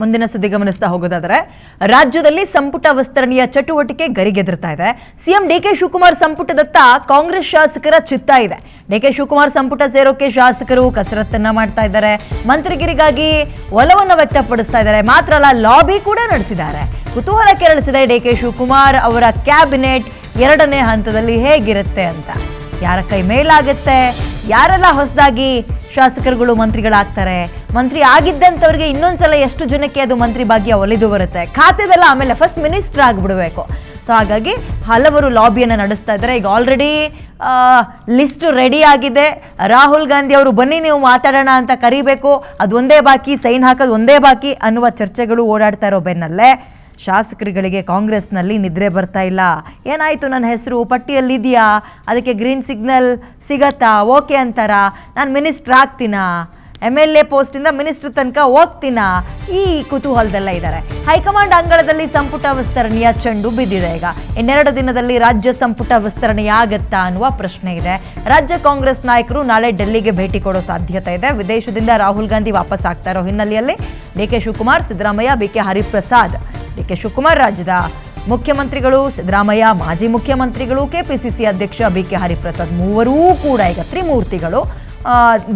ಮುಂದಿನ ಸುದ್ದಿ ಗಮನಿಸ್ತಾ ಹೋಗೋದಾದರೆ ರಾಜ್ಯದಲ್ಲಿ ಸಂಪುಟ ವಿಸ್ತರಣೆಯ ಚಟುವಟಿಕೆ ಗರಿಗೆದರ್ತಾ ಇದೆ. ಸಿಎಂ ಡಿಕೆ ಶಿವಕುಮಾರ್ ಸಂಪುಟದತ್ತ ಕಾಂಗ್ರೆಸ್ ಶಾಸಕರ ಚಿತ್ತ ಇದೆ. ಡಿಕೆ ಶಿವಕುಮಾರ್ ಸಂಪುಟ ಸೇರೋಕೆ ಶಾಸಕರು ಕಸರತ್ತನ್ನ ಮಾಡ್ತಾ ಇದ್ದಾರೆ. ಮಂತ್ರಿಗಿರಿಗಾಗಿ ಒಲವನ್ನು ವ್ಯಕ್ತಪಡಿಸ್ತಾ ಇದ್ದಾರೆ. ಮಾತ್ರ ಅಲ್ಲ, ಲಾಬಿ ಕೂಡ ನಡೆಸಿದ್ದಾರೆ. ಕುತೂಹಲ ಕೆರಳಿಸಿದೆ ಡಿಕೆ ಶಿವಕುಮಾರ್ ಅವರ ಕ್ಯಾಬಿನೆಟ್ ಎರಡನೇ ಹಂತದಲ್ಲಿ ಹೇಗಿರುತ್ತೆ ಅಂತ. ಯಾರ ಕೈ ಮೇಲಾಗುತ್ತೆ, ಯಾರೆಲ್ಲ ಹೊಸದಾಗಿ ಶಾಸಕರುಗಳು ಮಂತ್ರಿಗಳಾಗ್ತಾರೆ, ಮಂತ್ರಿ ಆಗಿದ್ದಂಥವ್ರಿಗೆ ಇನ್ನೊಂದ್ಸಲ ಎಷ್ಟು ಜನಕ್ಕೆ ಅದು ಮಂತ್ರಿ ಭಾಗ್ಯ ಒಲಿದು ಬರುತ್ತೆ, ಖಾತೆದೆಲ್ಲ ಆಮೇಲೆ ಫಸ್ಟ್ ಮಿನಿಸ್ಟರ್ ಆಗಿಬಿಡಬೇಕು. ಸೊ ಹಾಗಾಗಿ ಹಲವರು ಲಾಬಿಯನ್ನು ನಡೆಸ್ತಾ ಇದ್ದಾರೆ. ಈಗ ಆಲ್ರೆಡಿ ಲಿಸ್ಟ್ ರೆಡಿ ಆಗಿದೆ. ರಾಹುಲ್ ಗಾಂಧಿ ಅವರು ಬನ್ನಿ ನೀವು ಮಾತಾಡೋಣ ಅಂತ ಕರಿಬೇಕು, ಅದು ಒಂದೇ ಬಾಕಿ, ಸೈನ್ ಹಾಕೋದು ಒಂದೇ ಬಾಕಿ ಅನ್ನುವ ಚರ್ಚೆಗಳು ಓಡಾಡ್ತಾ ಇರೋ ಬೆನ್ನಲ್ಲೇ ಶಾಸಕರುಗಳಿಗೆ ಕಾಂಗ್ರೆಸ್ನಲ್ಲಿ ನಿದ್ರೆ ಬರ್ತಾ ಇಲ್ಲ. ಏನಾಯಿತು, ನನ್ನ ಹೆಸರು ಪಟ್ಟಿಯಲ್ಲಿದೆಯಾ, ಅದಕ್ಕೆ ಗ್ರೀನ್ ಸಿಗ್ನಲ್ ಸಿಗತ್ತಾ, ಓಕೆ ಅಂತಾರ, ನಾನು ಮಿನಿಸ್ಟ್ರ್ ಆಗ್ತೀನಾ, MLA ಪೋಸ್ಟಿಂದ ಮಿನಿಸ್ಟ್ರ್ ತನಕ ಹೋಗ್ತೀನಾ, ಈ ಕುತೂಹಲದಲ್ಲೇ ಇದ್ದಾರೆ. ಹೈಕಮಾಂಡ್ ಅಂಗಳದಲ್ಲಿ ಸಂಪುಟ ವಿಸ್ತರಣೆಯ ಚೆಂಡು ಬಿದ್ದಿದೆ. ಈಗ ಇನ್ನೆರಡು ದಿನದಲ್ಲಿ ರಾಜ್ಯ ಸಂಪುಟ ವಿಸ್ತರಣೆಯಾಗತ್ತಾ ಅನ್ನುವ ಪ್ರಶ್ನೆ ಇದೆ. ರಾಜ್ಯ ಕಾಂಗ್ರೆಸ್ ನಾಯಕರು ನಾಳೆ ಡೆಲ್ಲಿಗೆ ಭೇಟಿ ಕೊಡೋ ಸಾಧ್ಯತೆ ಇದೆ. ವಿದೇಶದಿಂದ ರಾಹುಲ್ ಗಾಂಧಿ ವಾಪಸ್ ಆಗ್ತಾ ಇರೋ ಹಿನ್ನೆಲೆಯಲ್ಲಿ ಡಿಕೆ ಶಿವಕುಮಾರ್, ಸಿದ್ದರಾಮಯ್ಯ, BK ಹರಿಪ್ರಸಾದ್, ಡಿಕೆ ಶಿವಕುಮಾರ್ ರಾಜ್ಯದ ಮುಖ್ಯಮಂತ್ರಿಗಳು, ಸಿದ್ದರಾಮಯ್ಯ ಮಾಜಿ ಮುಖ್ಯಮಂತ್ರಿಗಳು, KPCC ಅಧ್ಯಕ್ಷ BK ಹರಿಪ್ರಸಾದ್ ಮೂವರೂ ಕೂಡ ಈಗ ತ್ರಿಮೂರ್ತಿಗಳು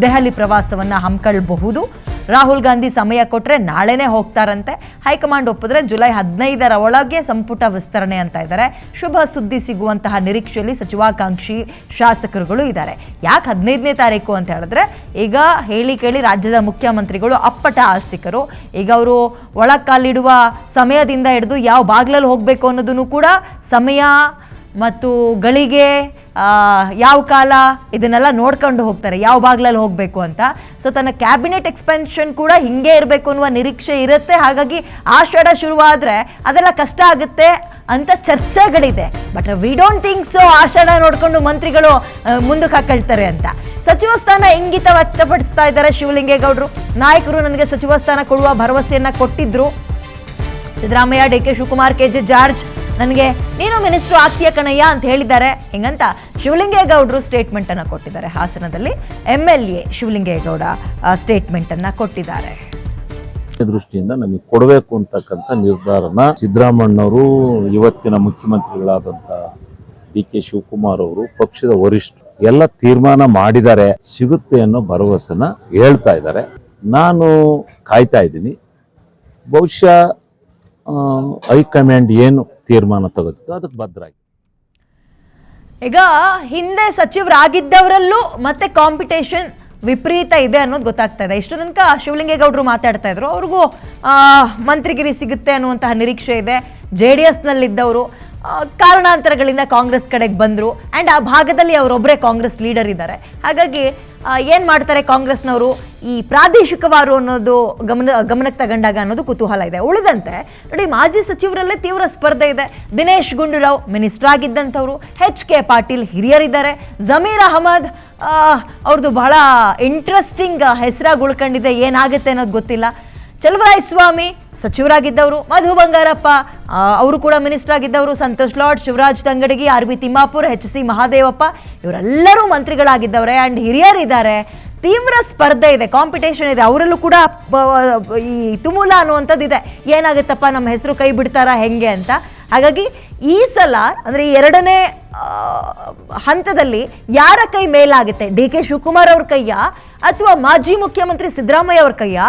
ದೆಹಲಿ ಪ್ರವಾಸವನ್ನು ಹಮ್ಮಿಕೊಳ್ಳಬಹುದು. ರಾಹುಲ್ ಗಾಂಧಿ ಸಮಯ ಕೊಟ್ಟರೆ ನಾಳೆನೇ ಹೋಗ್ತಾರಂತೆ. ಹೈಕಮಾಂಡ್ ಒಪ್ಪಿದ್ರೆ ಜುಲೈ 15ರ ಒಳಗೆ ಸಂಪುಟ ವಿಸ್ತರಣೆ ಅಂತ ಇದ್ದಾರೆ. ಶುಭ ಸುದ್ದಿ ಸಿಗುವಂತಹ ನಿರೀಕ್ಷೆಯಲ್ಲಿ ಸಚಿವಾಕಾಂಕ್ಷಿ ಶಾಸಕರುಗಳು ಇದ್ದಾರೆ. ಯಾಕೆ 15ನೇ ತಾರೀಕು ಅಂತ ಹೇಳಿದ್ರೆ, ಈಗ ಹೇಳಿ ಕೇಳಿ ರಾಜ್ಯದ ಮುಖ್ಯಮಂತ್ರಿಗಳು ಅಪ್ಪಟ ಆಸ್ತಿಕರು. ಈಗ ಅವರು ಒಳಕಾಲಿಡುವ ಸಮಯದಿಂದ ಹಿಡಿದು ಯಾವ ಬಾಗ್ಲಲ್ಲಿ ಹೋಗಬೇಕು ಅನ್ನೋದನ್ನು ಕೂಡ ಸಮಯ ಮತ್ತು ಗಳಿಗೆ, ಯಾವ ಕಾಲ, ಇದನ್ನೆಲ್ಲ ನೋಡ್ಕೊಂಡು ಹೋಗ್ತಾರೆ, ಯಾವ ಬಾಗ್ಲಲ್ಲಿ ಹೋಗಬೇಕು ಅಂತ. ಸೊ ತನ್ನ ಕ್ಯಾಬಿನೆಟ್ ಎಕ್ಸ್ಪೆನ್ಷನ್ ಕೂಡ ಹಿಂಗೆ ಇರಬೇಕು ಅನ್ನುವ ನಿರೀಕ್ಷೆ ಇರುತ್ತೆ. ಹಾಗಾಗಿ ಆಷಾಢ ಶುರುವಾದರೆ ಅದೆಲ್ಲ ಕಷ್ಟ ಆಗುತ್ತೆ ಅಂತ ಚರ್ಚೆಗಳಿದೆ. But we don't think so ಆಷಾಢ ನೋಡಿಕೊಂಡು ಮಂತ್ರಿಗಳು ಮುಂದಕ್ಕೆ ಹಾಕೊಳ್ತಾರೆ ಅಂತ. ಸಚಿವ ಸ್ಥಾನ ಇಂಗಿತ ವ್ಯಕ್ತಪಡಿಸ್ತಾ ಇದ್ದಾರೆ ಶಿವಲಿಂಗೇಗೌಡರು. ನಾಯಕರು ನನಗೆ ಸಚಿವ ಸ್ಥಾನ ಕೊಡುವ ಭರವಸೆಯನ್ನು ಕೊಟ್ಟಿದ್ರು. Siddaramaiah, DK Shivakumar, KJ George ನನಗೆ ನೀನು ಮಿನಿಸ್ಟ್ರು ಆಗ್ತೀಯ ಕಣಯ್ಯ ಅಂತ ಹೇಳಿದ್ದಾರೆ. ಹಿಂಗಂತ ಶಿವಲಿಂಗೇಗೌಡರು ಸ್ಟೇಟ್ಮೆಂಟ್ ಅನ್ನು ಕೊಟ್ಟಿದ್ದಾರೆ. ಹಾಸನದಲ್ಲಿ MLA ಶಿವಲಿಂಗೇಗೌಡ ಸ್ಟೇಟ್ಮೆಂಟ್ ಅನ್ನ ಕೊಟ್ಟಿದ್ದಾರೆ. ದೃಷ್ಟಿಯಿಂದ ನಮಗೆ ಕೊಡಬೇಕು ಅಂತಕ್ಕಂಥ ನಿರ್ಧಾರನ ಸಿದ್ದರಾಮಣ್ಣವರು, ಇವತ್ತಿನ ಮುಖ್ಯಮಂತ್ರಿಗಳಾದಂತ DK ಶಿವಕುಮಾರ್ ಅವರು, ಪಕ್ಷದ ವರಿಷ್ಠರು ಎಲ್ಲ ತೀರ್ಮಾನ ಮಾಡಿದ್ದಾರೆ. ಸಿಗುತ್ತೆ ಅನ್ನೋ ಭರವಸೆನ ಹೇಳ್ತಾ ಇದ್ದಾರೆ. ನಾನು ಕಾಯ್ತಾ ಇದ್ದೀನಿ. ಬಹುಶಃ ಹೈಕಮಾಂಡ್ ಏನು ತೀರ್ಮಾನ ತಗೋತೋ ಅದಕ್ಕೆ ಭದ್ರಾಗಿ. ಈಗ ಹಿಂದೆ ಸಚಿವರಾಗಿದ್ದವರಲ್ಲೂ ಮತ್ತೆ ಕಾಂಪಿಟೇಷನ್ ವಿಪರೀತ ಇದೆ ಅನ್ನೋದು ಗೊತ್ತಾಗ್ತಾ ಇದೆ. ಇಷ್ಟು ತನಕ ಶಿವಲಿಂಗೇಗೌಡರು ಮಾತಾಡ್ತಾ ಇದ್ರು, ಅವ್ರಿಗೂ ಮಂತ್ರಿಗಿರಿ ಸಿಗುತ್ತೆ ಅನ್ನುವಂತಹ ನಿರೀಕ್ಷೆ ಇದೆ. JDSನಲ್ಲಿದ್ದವರು ಕಾರಣಾಂತರಗಳಿಂದ ಕಾಂಗ್ರೆಸ್ ಕಡೆಗೆ ಬಂದರು. ಆ್ಯಂಡ್ ಆ ಭಾಗದಲ್ಲಿ ಅವರೊಬ್ಬರೇ ಕಾಂಗ್ರೆಸ್ ಲೀಡರ್ ಇದ್ದಾರೆ. ಹಾಗಾಗಿ ಏನು ಮಾಡ್ತಾರೆ ಕಾಂಗ್ರೆಸ್ನವರು, ಈ ಪ್ರಾದೇಶಿಕವಾರು ಅನ್ನೋದು ಗಮನಕ್ಕೆ ತಗೊಂಡಾಗ ಅನ್ನೋದು ಕುತೂಹಲ ಇದೆ. ಉಳಿದಂತೆ ನೋಡಿ, ಮಾಜಿ ಸಚಿವರಲ್ಲೇ ತೀವ್ರ ಸ್ಪರ್ಧೆ ಇದೆ. ದಿನೇಶ್ ಗುಂಡೂರಾವ್ ಮಿನಿಸ್ಟರ್ ಆಗಿದ್ದಂಥವ್ರು, HK ಪಾಟೀಲ್ ಹಿರಿಯರಿದ್ದಾರೆ, ಜಮೀರ್ ಅಹಮದ್ ಅವ್ರದ್ದು ಬಹಳ ಇಂಟ್ರೆಸ್ಟಿಂಗ್ ಹೆಸರಾಗಿ ಉಳ್ಕೊಂಡಿದೆ, ಏನಾಗುತ್ತೆ ಅನ್ನೋದು ಗೊತ್ತಿಲ್ಲ. ಚಲುವರಾಯಸ್ವಾಮಿ ಸಚಿವರಾಗಿದ್ದವರು, ಮಧು ಬಂಗಾರಪ್ಪ ಅವರು ಕೂಡ ಮಿನಿಸ್ಟರ್ ಆಗಿದ್ದವರು, ಸಂತೋಷ್ ಲಾಡ್, ಶಿವರಾಜ್ ತಂಗಡಗಿ, RB ತಿಮ್ಮಾಪುರ್, HC ಮಹಾದೇವಪ್ಪ ಇವರೆಲ್ಲರೂ ಮಂತ್ರಿಗಳಾಗಿದ್ದವ್ರೆ. ಆ್ಯಂಡ್ ಹಿರಿಯರಿದ್ದಾರೆ. ತೀವ್ರ ಸ್ಪರ್ಧೆ ಇದೆ, ಕಾಂಪಿಟೇಷನ್ ಇದೆ. ಅವರಲ್ಲೂ ಕೂಡ ಈ ತುಮುಲ ಅನ್ನುವಂಥದ್ದು ಇದೆ. ಏನಾಗುತ್ತಪ್ಪ, ನಮ್ಮ ಹೆಸರು ಕೈ ಬಿಡ್ತಾರಾ ಹೆಂಗೆ ಅಂತ. ಹಾಗಾಗಿ ಈ ಸಲ ಅಂದರೆ ಈ ಎರಡನೇ ಹಂತದಲ್ಲಿ ಯಾರ ಕೈ ಮೇಲಾಗುತ್ತೆ, DK ಶಿವಕುಮಾರ್ ಅವ್ರ ಕೈಯ, ಅಥವಾ ಮಾಜಿ ಮುಖ್ಯಮಂತ್ರಿ ಸಿದ್ದರಾಮಯ್ಯ ಅವ್ರ ಕೈಯ,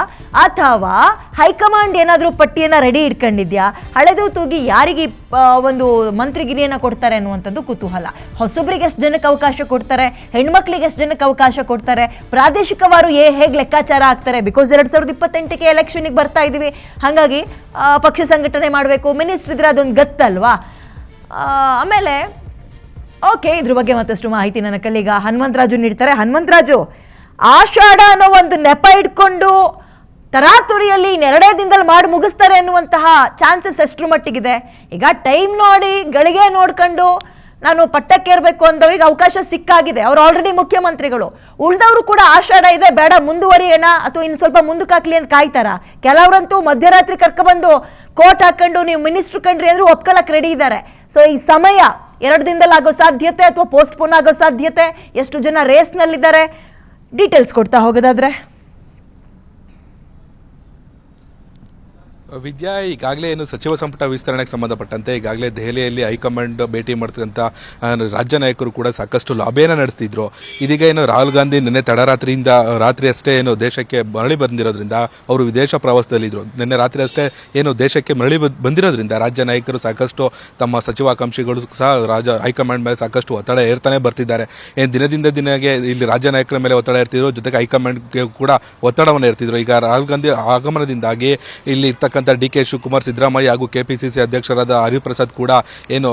ಅಥವಾ ಹೈಕಮಾಂಡ್ ಏನಾದರೂ ಪಟ್ಟಿಯನ್ನು ರೆಡಿ ಇಟ್ಕೊಂಡಿದ್ಯಾ, ಹಳೆದು ತೂಗಿ ಯಾರಿಗೆ ಒಂದು ಮಂತ್ರಿಗಿರಿಯನ್ನು ಕೊಡ್ತಾರೆ ಅನ್ನುವಂಥದ್ದು ಕುತೂಹಲ. ಹೊಸೊಬ್ಬರಿಗೆ ಎಷ್ಟು ಜನಕ್ಕೆ ಅವಕಾಶ ಕೊಡ್ತಾರೆ, ಹೆಣ್ಮಕ್ಳಿಗೆ ಎಷ್ಟು ಜನಕ್ಕೆ ಅವಕಾಶ ಕೊಡ್ತಾರೆ, ಪ್ರಾದೇಶಿಕವಾರು ಹೇಗೆ ಲೆಕ್ಕಾಚಾರ ಆಗ್ತಾರೆ. ಬಿಕಾಸ್ 2028ಕ್ಕೆ ಎಲೆಕ್ಷನ್ಗೆ ಬರ್ತಾ ಇದ್ದೀವಿ. ಹಾಗಾಗಿ ಪಕ್ಷ ಸಂಘಟನೆ ಮಾಡಬೇಕು, ಮಿನಿಸ್ಟರ್ ಇದ್ರೆ ಅದೊಂದು ಗತ್ತಲ್ವಾ. ಆಮೇಲೆ ಓಕೆ, ಇದ್ರ ಬಗ್ಗೆ ಮತ್ತಷ್ಟು ಮಾಹಿತಿ ನನ್ನ ಕಲೀಗ ಹನುಮಂತರಾಜು ನೀಡ್ತಾರೆ. ಹನುಮಂತರಾಜು, ಆಷಾಢ ಅನ್ನೋ ಒಂದು ನೆಪ ಇಟ್ಕೊಂಡು ತರಾತುರಿಯಲ್ಲಿ ಇನ್ನೆರಡೇ ದಿನದಲ್ಲಿ ಮಾಡಿ ಮುಗಿಸ್ತಾರೆ ಅನ್ನುವಂತಹ ಚಾನ್ಸಸ್ ಎಷ್ಟರ ಮಟ್ಟಿಗಿದೆ? ಈಗ ಟೈಮ್ ನೋಡಿ, ಗಳಿಗೆ ನೋಡ್ಕೊಂಡು ನಾನು ಪಟ್ಟಕ್ಕೇರಬೇಕು ಅಂದವ್ರಿಗೆ ಅವಕಾಶ ಸಿಕ್ಕಾಗಿದೆ. ಅವ್ರು ಆಲ್ರೆಡಿ ಮುಖ್ಯಮಂತ್ರಿಗಳು. ಉಳಿದವರು ಕೂಡ ಆಷಾಢ ಇದೆ, ಬೇಡ ಮುಂದುವರಿಯೋಣ ಅಥವಾ ಇನ್ನು ಸ್ವಲ್ಪ ಮುಂದಕ್ಕೆ ಹಾಕ್ಲಿ ಅಂತ ಕಾಯ್ತಾರ. ಕೆಲವರಂತೂ ಮಧ್ಯರಾತ್ರಿ ಕರ್ಕೊಬಂದು ಕೋಟ್ ಹಾಕೊಂಡು ನೀವು ಮಿನಿಸ್ಟ್ರು ಕಂಡ್ರಿ ಅಂದ್ರೂ ಒಪ್ಕೊಳ್ಳಕ್ಕೆ ರೆಡಿ ಇದ್ದಾರೆ. ಸೊ ಈ ಸಮಯ 2 ದಿನದಲ್ಲಿ ಆಗೋ ಸಾಧ್ಯತೆ ಅಥವಾ ಪೋಸ್ಟ್ಪೋನ್ ಆಗೋ ಸಾಧ್ಯತೆ, ಎಷ್ಟು ಜನ ರೇಸ್ನಲ್ಲಿದ್ದಾರೆ, ಡೀಟೇಲ್ಸ್ ಕೊಡ್ತಾ ಹೋಗೋದಾದ್ರೆ. ವಿದ್ಯಾ, ಈಗಾಗಲೇ ಏನು ಸಚಿವ ಸಂಪುಟ ವಿಸ್ತರಣೆಗೆ ಸಂಬಂಧಪಟ್ಟಂತೆ ಈಗಾಗಲೇ ದೆಹಲಿಯಲ್ಲಿ ಹೈಕಮಾಂಡ್ ಭೇಟಿ ಮಾಡ್ತಕ್ಕಂಥ ರಾಜ್ಯ ನಾಯಕರು ಕೂಡ ಸಾಕಷ್ಟು ಲಾಬಿಯನ್ನು ನಡೆಸ್ತಿದ್ರು. ಇದೀಗ ಏನು ರಾಹುಲ್ ಗಾಂಧಿ ನಿನ್ನೆ ತಡರಾತ್ರಿಯಿಂದ ರಾತ್ರಿ ಅಷ್ಟೇ ಏನು ದೇಶಕ್ಕೆ ಮರಳಿ ಬಂದಿರೋದ್ರಿಂದ ಅವರು ವಿದೇಶ ಪ್ರವಾಸದಲ್ಲಿದ್ದರು. ನಿನ್ನೆ ರಾತ್ರಿ ಅಷ್ಟೇ ಏನು ದೇಶಕ್ಕೆ ಮರಳಿ ಬಂದಿರೋದ್ರಿಂದ ರಾಜ್ಯ ನಾಯಕರು ಸಾಕಷ್ಟು ತಮ್ಮ ಸಚಿವಾಕಾಂಕ್ಷಿಗಳು ಸಹ ಹೈಕಮಾಂಡ್ ಮೇಲೆ ಸಾಕಷ್ಟು ಒತ್ತಡ ಏರ್ತಾನೆ ಬರ್ತಿದ್ದಾರೆ. ಏನು ದಿನದಿಂದ ದಿನಕ್ಕೆ ಇಲ್ಲಿ ರಾಜ್ಯ ನಾಯಕರ ಮೇಲೆ ಒತ್ತಡ ಇರ್ತಿದ್ರು, ಜೊತೆಗೆ ಹೈಕಮಾಂಡ್ಗೆ ಕೂಡ ಒತ್ತಡವನ್ನು ಇರ್ತಿದ್ರು. ಈಗ ರಾಹುಲ್ ಗಾಂಧಿ ಆಗಮನದಿಂದಾಗಿ ಇಲ್ಲಿ ಇರ್ತಕ್ಕಂಥ ಡಿ.ಕೆ. ಶಿವಕುಮಾರ್, ಸಿದ್ದರಾಮಯ್ಯ ಹಾಗೂ ಕೆಪಿಸಿಸಿ ಅಧ್ಯಕ್ಷರಾದ ಹರಿಪ್ರಸಾದ್ ಕೂಡ ಏನು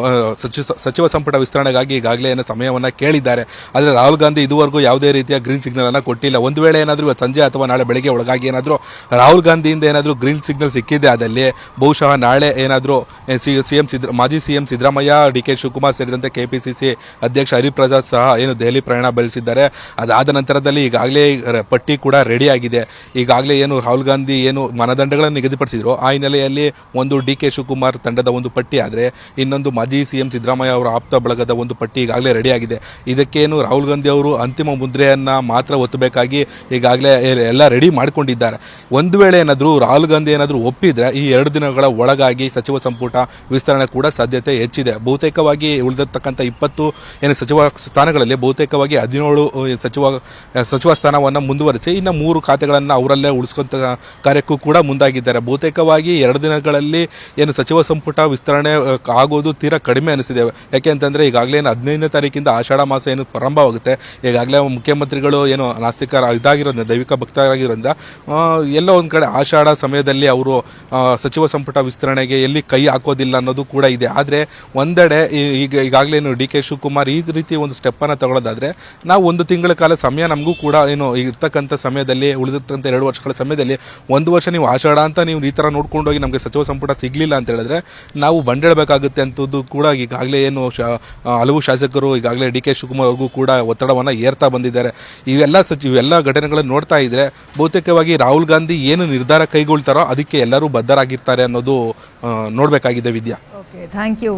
ಸಚಿವ ಸಂಪುಟ ವಿಸ್ತರಣೆಗಾಗಿ ಈಗಾಗಲೇ ಏನು ಸಮಯವನ್ನು ಕೇಳಿದ್ದಾರೆ. ಆದರೆ ರಾಹುಲ್ ಗಾಂಧಿ ಇದುವರೆಗೂ ಯಾವುದೇ ರೀತಿಯ ಗ್ರೀನ್ ಸಿಗ್ನಲ್ ಅನ್ನು ಕೊಟ್ಟಿಲ್ಲ. ಒಂದು ವೇಳೆ ಏನಾದರೂ ಇವತ್ತು ಸಂಜೆ ಅಥವಾ ನಾಳೆ ಬೆಳಗ್ಗೆ ಒಳಗಾಗಿ ಏನಾದರೂ ರಾಹುಲ್ ಗಾಂಧಿಯಿಂದ ಏನಾದರೂ ಗ್ರೀನ್ ಸಿಗ್ನಲ್ ಸಿಕ್ಕಿದೆ ಆದಲ್ಲಿ ಬಹುಶಃ ನಾಳೆ ಏನಾದರೂ ಮಾಜಿ ಸಿಎಂ ಸಿದ್ದರಾಮಯ್ಯ, ಡಿ.ಕೆ. ಶಿವಕುಮಾರ್ ಸೇರಿದಂತೆ ಕೆಪಿಸಿಸಿ ಅಧ್ಯಕ್ಷ ಹರಿಪ್ರಸಾದ್ ಸಹ ಏನು ದೆಹಲಿ ಪ್ರಯಾಣ ಬೆಳೆಸಿದ್ದಾರೆ. ಅದಾದ ನಂತರದಲ್ಲಿ ಈಗಾಗಲೇ ಪಟ್ಟಿ ಕೂಡ ರೆಡಿ ಆಗಿದೆ. ಈಗಾಗಲೇ ಏನು ರಾಹುಲ್ ಗಾಂಧಿ ಏನು ಮಾನದಂಡಗಳನ್ನು ನಿಗದಿಪಡಿಸಿದ್ರು ಆ ಹಿನ್ನೆಲೆಯಲ್ಲಿ ಒಂದು ಡಿ.ಕೆ. ಶಿವಕುಮಾರ್ ತಂಡದ ಒಂದು ಪಟ್ಟಿ ಆದರೆ ಇನ್ನೊಂದು ಮಾಜಿ ಸಿಎಂ ಸಿದ್ದರಾಮಯ್ಯ ಅವರ ಆಪ್ತ ಬಳಗದ ಒಂದು ಪಟ್ಟಿ ಈಗಾಗಲೇ ರೆಡಿಯಾಗಿದೆ. ಇದಕ್ಕೇನು ರಾಹುಲ್ ಗಾಂಧಿ ಅವರು ಅಂತಿಮ ಮುದ್ರೆಯನ್ನು ಮಾತ್ರ ಒತ್ತಬೇಕಾಗಿ ಈಗಾಗಲೇ ಎಲ್ಲ ರೆಡಿ ಮಾಡಿಕೊಂಡಿದ್ದಾರೆ. ಒಂದು ವೇಳೆ ಏನಾದರೂ ರಾಹುಲ್ ಗಾಂಧಿ ಏನಾದರೂ ಒಪ್ಪಿದರೆ ಈ 2 ದಿನಗಳ ಒಳಗಾಗಿ ಸಚಿವ ಸಂಪುಟ ವಿಸ್ತರಣೆ ಕೂಡ ಸಾಧ್ಯತೆ ಹೆಚ್ಚಿದೆ. ಬಹುತೇಕವಾಗಿ ಉಳಿದಿರ್ತಕ್ಕಂಥ 20 ಏನು ಸಚಿವ ಸ್ಥಾನಗಳಲ್ಲಿ ಬಹುತೇಕವಾಗಿ 17 ಸಚಿವ ಸ್ಥಾನವನ್ನು ಮುಂದುವರಿಸಿ ಇನ್ನು 3 ಖಾತೆಗಳನ್ನು ಅವರಲ್ಲೇ ಉಳಿಸ್ಕೊಂತ ಕಾರ್ಯಕ್ಕೂ ಕೂಡ ಮುಂದಾಗಿದ್ದಾರೆ. ಬಹುತೇಕವಾಗಿ 2 ದಿನಗಳಲ್ಲಿ ಏನು ಸಚಿವ ಸಂಪುಟ ವಿಸ್ತರಣೆ ಆಗೋದು ತೀರಾ ಕಡಿಮೆ ಅನಿಸಿದೆ. ಯಾಕೆ ಅಂತಂದರೆ ಈಗಾಗಲೇ 15ನೇ ತಾರೀಕಿಂದ ಆಷಾಢ ಮಾಸ ಏನು ಪ್ರಾರಂಭವಾಗುತ್ತೆ. ಈಗಾಗಲೇ ಮುಖ್ಯಮಂತ್ರಿಗಳು ಏನು ನಾಸ್ತಿಕ ಇದಾಗಿರೋದ್ರಿಂದ, ದೈವಿಕ ಭಕ್ತರಾಗಿರೋದ್ರಿಂದ ಎಲ್ಲೋ ಒಂದು ಕಡೆ ಆಷಾಢ ಸಮಯದಲ್ಲಿ ಅವರು ಸಚಿವ ಸಂಪುಟ ವಿಸ್ತರಣೆಗೆ ಎಲ್ಲಿ ಕೈ ಹಾಕೋದಿಲ್ಲ ಅನ್ನೋದು ಕೂಡ ಇದೆ. ಆದರೆ ಒಂದೆಡೆ ಈಗಾಗಲೇ ಡಿ.ಕೆ. ಶಿವಕುಮಾರ್ ಈ ರೀತಿ ಒಂದು ಸ್ಟೆಪ್ಪನ್ನು ತಗೊಳ್ಳೋದಾದರೆ ನಾವು 1 ತಿಂಗಳ ಕಾಲ ಸಮಯ ನಮಗೂ ಕೂಡ ಏನು ಇರ್ತಕ್ಕಂಥ ಸಮಯದಲ್ಲಿ ಉಳಿದಿರ್ತಕ್ಕಂಥ 2 ವರ್ಷಗಳ ಸಮಯದಲ್ಲಿ 1 ವರ್ಷ ನೀವು ಆಷಾಢ ಅಂತ ನೀವು ಈ ಥರ ನೋಡ್ಕೊಂಡೋಗಿ ನಮಗೆ ಸಚಿವ ಸಂಪುಟ ಸಿಗಲಿಲ್ಲ ಅಂತ ಹೇಳಿದ್ರೆ ನಾವು ಬಂಡೇಳಬೇಕಾಗುತ್ತೆ ಅಂತದ್ದು ಕೂಡ ಈಗಾಗಲೇ ಏನು ಹಲವು ಶಾಸಕರು ಈಗಾಗಲೇ ಡಿ.ಕೆ. ಶಿವಕುಮಾರ್ ಅವ್ರಿಗೂ ಕೂಡ ಒತ್ತಡವನ್ನು ಏರ್ತಾ ಬಂದಿದ್ದಾರೆ. ಇವೆಲ್ಲ ಘಟನೆಗಳನ್ನು ನೋಡ್ತಾ ಇದ್ರೆ ಬಹುತೇಕವಾಗಿ ರಾಹುಲ್ ಗಾಂಧಿ ಏನು ನಿರ್ಧಾರ ಕೈಗೊಳ್ತಾರೋ ಅದಕ್ಕೆ ಎಲ್ಲರೂ ಬದ್ಧರಾಗಿರ್ತಾರೆ ಅನ್ನೋದು ನೋಡಬೇಕಾಗಿದೆ ವಿದ್ಯಾ. Okay, thank you.